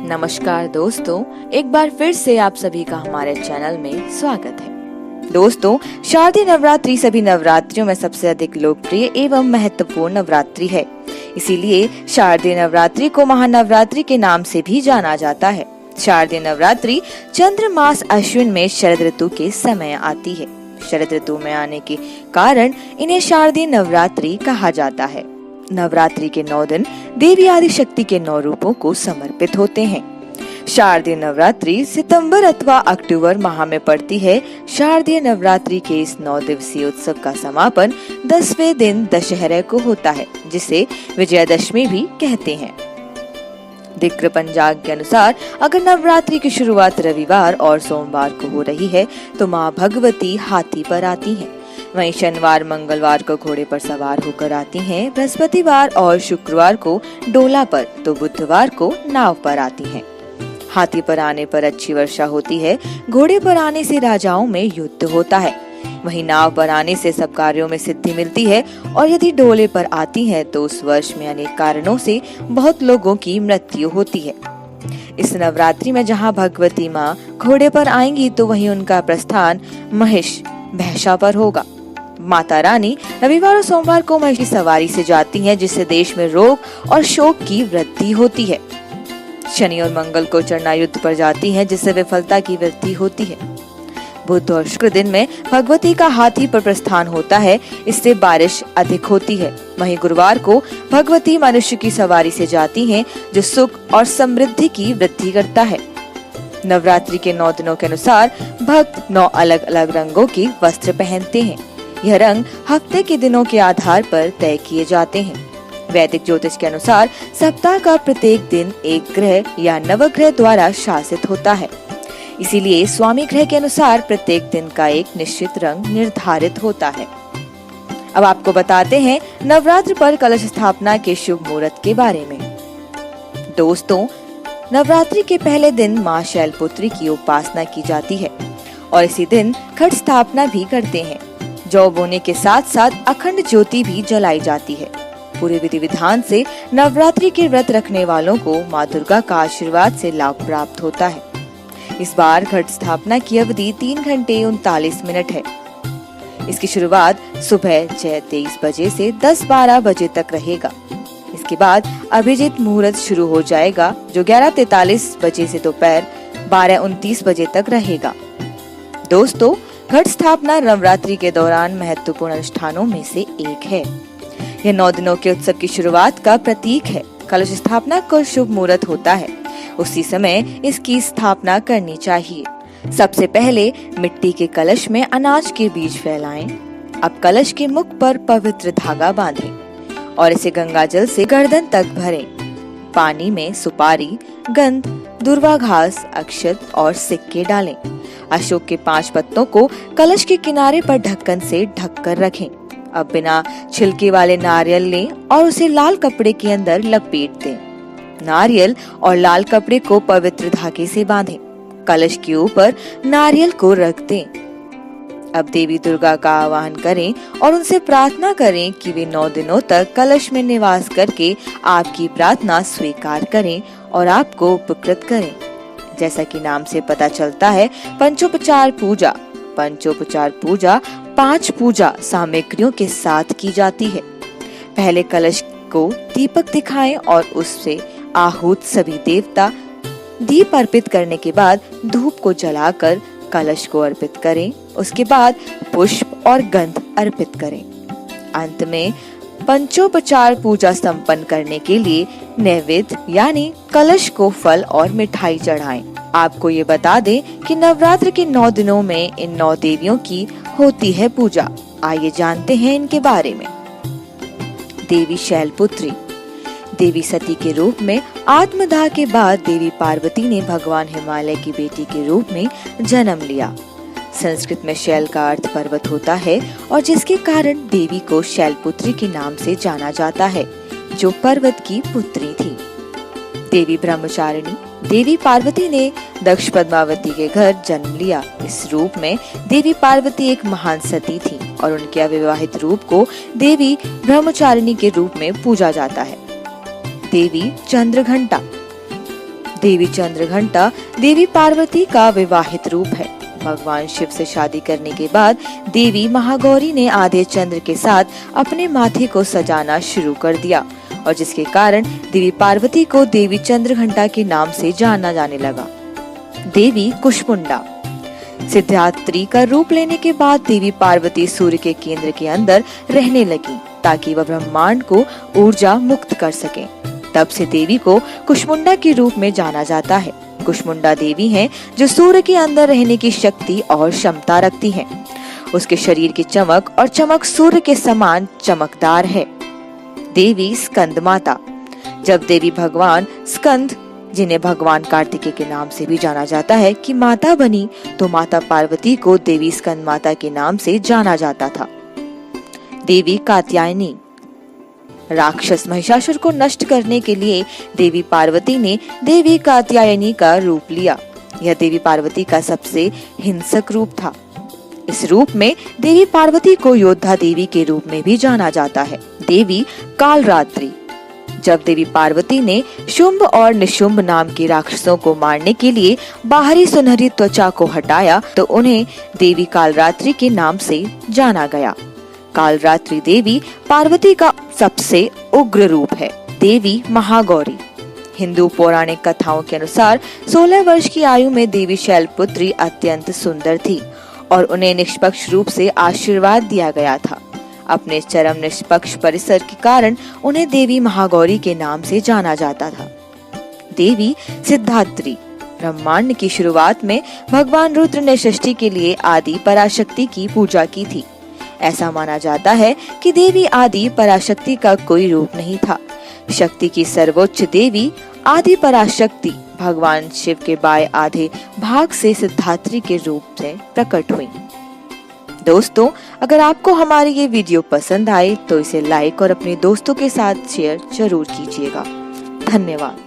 नमस्कार दोस्तों, एक बार फिर से आप सभी का हमारे चैनल में स्वागत है। दोस्तों, शारदीय नवरात्रि सभी नवरात्रियों में सबसे अधिक लोकप्रिय एवं महत्वपूर्ण नवरात्रि है। इसीलिए शारदीय नवरात्रि को महानवरात्रि के नाम से भी जाना जाता है। शारदीय नवरात्रि चंद्र मास अश्विन में शरद ऋतु के समय आती है। शरद ऋतु में आने के कारण इन्हें शारदीय नवरात्रि कहा जाता है। नवरात्रि के 9 दिन देवी आदि शक्ति के 9 रूपों को समर्पित होते हैं। शारदीय नवरात्रि सितंबर अथवा अक्टूबर माह में पड़ती है। शारदीय नवरात्रि के इस 9 दिवसीय उत्सव का समापन 10वें दिन दशहरे को होता है, जिसे विजयादशमी भी कहते हैं। दिक्र पंचांग के अनुसार अगर नवरात्रि की शुरुआत रविवार और सोमवार को हो रही है तो माँ भगवती हाथी पर आती हैं। वहीं शनिवार मंगलवार को घोड़े पर सवार होकर आती हैं। बृहस्पतिवार और शुक्रवार को डोला पर तो बुधवार को नाव पर आती हैं। हाथी पर आने पर अच्छी वर्षा होती है। घोड़े पर आने से राजाओं में युद्ध होता है। वहीं नाव पर आने से सब कार्यों में सिद्धि मिलती है और यदि डोले पर आती है तो उस वर्ष में अनेक कारणों से बहुत लोगों की मृत्यु होती है। इस नवरात्रि में जहां भगवती माँ घोड़े पर आएंगी तो वहीं उनका प्रस्थान महिष भैंसा पर होगा। माता रानी रविवार और सोमवार को महिष की सवारी से जाती हैं, जिससे देश में रोग और शोक की वृद्धि होती है। शनि और मंगल को चरना युद्ध पर जाती हैं, जिससे विफलता की वृद्धि होती है। बुध और शुक्र दिन में भगवती का हाथी पर प्रस्थान होता है, इससे बारिश अधिक होती है। वहीं गुरुवार को भगवती मनुष्य की सवारी से जाती हैं, जो सुख और समृद्धि की वृद्धि करता है। नवरात्रि के 9 दिनों के अनुसार भक्त 9 अलग अलग रंगों के वस्त्र पहनते हैं। यह रंग हफ्ते के दिनों के आधार पर तय किए जाते हैं। वैदिक ज्योतिष के अनुसार सप्ताह का प्रत्येक दिन एक ग्रह या नवग्रह द्वारा शासित होता है। इसीलिए स्वामी ग्रह के अनुसार प्रत्येक दिन का एक निश्चित रंग निर्धारित होता है। अब आपको बताते हैं नवरात्र पर कलश स्थापना के शुभ मुहूर्त के बारे में। दोस्तों, नवरात्रि के पहले दिन माँ शैलपुत्री की उपासना की जाती है और इसी दिन घट स्थापना भी करते हैं। जौ बोने के साथ साथ अखंड ज्योति भी जलाई जाती है। पूरे विधि विधान से नवरात्रि के व्रत रखने वालों को माँ दुर्गा का आशीर्वाद से लाभ प्राप्त होता है। इस बार घट स्थापना की अवधि 3 घंटे 39 मिनट है। इसकी शुरुआत सुबह 6:23 बजे से 10:12 बजे तक रहेगा। इसके बाद अभिजीत मुहूर्त शुरू हो जाएगा, जो 11:43 बजे से दोपहर 12:29 बजे तक रहेगा। दोस्तों, घट स्थापना नवरात्रि के दौरान महत्वपूर्ण अनुष्ठानों में से एक है। यह 9 दिनों के उत्सव की शुरुआत का प्रतीक है। कलश स्थापना को शुभ मुहूर्त होता है, उसी समय इसकी स्थापना करनी चाहिए। सबसे पहले मिट्टी के कलश में अनाज के बीज फैलाएं। अब कलश के मुख पर पवित्र धागा बांधें और इसे गंगा जल से गर्दन तक भरें। पानी में सुपारी, गंध, दुर्वा घास, अक्षत और सिक्के डालें। अशोक के 5 पत्तों को कलश के किनारे पर ढक्कन से ढक कर रखें। अब बिना छिलके वाले नारियल लें और उसे लाल कपड़े के अंदर लपेट दें। नारियल और लाल कपड़े को पवित्र धागे से बांधें। कलश के ऊपर नारियल को रख दें। अब देवी दुर्गा का आवाहन करें और उनसे प्रार्थना करें कि वे 9 दिनों तक कलश में निवास करके आपकी प्रार्थना स्वीकार करें और आपको उपकृत करें। जैसा कि नाम से पता चलता है, पंचोपचार पूजा 5 पूजा सामग्रियों के साथ की जाती है। पहले कलश को दीपक दिखाएं और उससे आहूत सभी देवता दीप अर्पित करने के बाद धूप को जलाकर कलश को अर्पित करें। उसके बाद पुष्प और गंध अर्पित करें। अंत में पंचोपचार पूजा संपन्न करने के लिए नैवेद्य यानी कलश को फल और मिठाई चढ़ाएं। आपको ये बता दें कि नवरात्र के 9 दिनों में इन 9 देवियों की होती है पूजा। आइए जानते हैं इनके बारे में। देवी शैलपुत्री। देवी सती के रूप में आत्मदाह के बाद देवी पार्वती ने भगवान हिमालय की बेटी के रूप में जन्म लिया। संस्कृत में शैल का अर्थ पर्वत होता है और जिसके कारण देवी को शैलपुत्री के नाम से जाना जाता है, जो पर्वत की पुत्री थी। देवी ब्रह्मचारिणी। देवी पार्वती ने दक्ष पद्मावती के घर जन्म लिया। इस रूप में देवी पार्वती एक महान सती थी और उनके अविवाहित रूप को देवी ब्रह्मचारिणी के रूप में पूजा जाता है। देवी चंद्रघंटा। देवी चंद्रघंटा देवी पार्वती का विवाहित रूप है। भगवान शिव से शादी करने के बाद देवी महागौरी ने आधे चंद्र के साथ अपने माथे को सजाना शुरू कर दिया और जिसके कारण देवी पार्वती को देवी चंद्रघंटा के नाम से जाना जाने लगा। देवी कुष्मुंडा सिद्धात्री का रूप लेने के बाद देवी पार्वती सूर्य के केंद्र के अंदर रहने लगी ताकि वह ब्रह्मांड को ऊर्जा मुक्त कर सके। तब से देवी को कुष्मुंडा के रूप में जाना जाता है। कुष्मुंडा देवी हैं जो सूर्य के अंदर रहने की शक्ति और क्षमता रखती हैं। उसके शरीर की चमक और चमक सूर्य के समान चमकदार है। देवी स्कंद माता जब देवी भगवान स्कंद, जिन्हें भगवान कार्तिकेय के नाम से भी जाना जाता है, की माता बनी तो माता पार्वती को देवी स्कंद माता के नाम से जाना जाता था। देवी कात्यायनी राक्षस महिषासुर को नष्ट करने के लिए देवी पार्वती ने देवी कात्यायनी का रूप लिया। यह देवी पार्वती का सबसे हिंसक रूप था। इस रूप में देवी पार्वती को योद्धा देवी के रूप में भी जाना जाता है। देवी कालरात्रि जब देवी पार्वती ने शुंभ और निशुंभ नाम के राक्षसों को मारने के लिए बाहरी सुनहरी त्वचा को हटाया तो उन्हें देवी कालरात्रि के नाम से जाना गया। कालरात्रि देवी पार्वती का सबसे उग्र रूप है। देवी महागौरी हिंदू पौराणिक कथाओं के अनुसार 16 वर्ष की आयु में देवी शैलपुत्री अत्यंत सुंदर थी और उन्हें निष्पक्ष रूप से आशीर्वाद दिया गया था। अपने चरम निष्पक्ष परिसर के कारण उन्हें देवी महागौरी के नाम से जाना जाता था। देवी सिद्धात्री ब्रह्मांड की शुरुआत में भगवान रुद्र ने सृष्टि के लिए आदि पराशक्ति की पूजा की थी। ऐसा माना जाता है कि देवी आदि पराशक्ति का कोई रूप नहीं था। शक्ति की सर्वोच्च देवी आदि पराशक्ति भगवान शिव के बाएं आधे भाग से सिद्धात्री के रूप से प्रकट हुई। दोस्तों, अगर आपको हमारी ये वीडियो पसंद आए तो इसे लाइक और अपने दोस्तों के साथ शेयर जरूर कीजिएगा। धन्यवाद।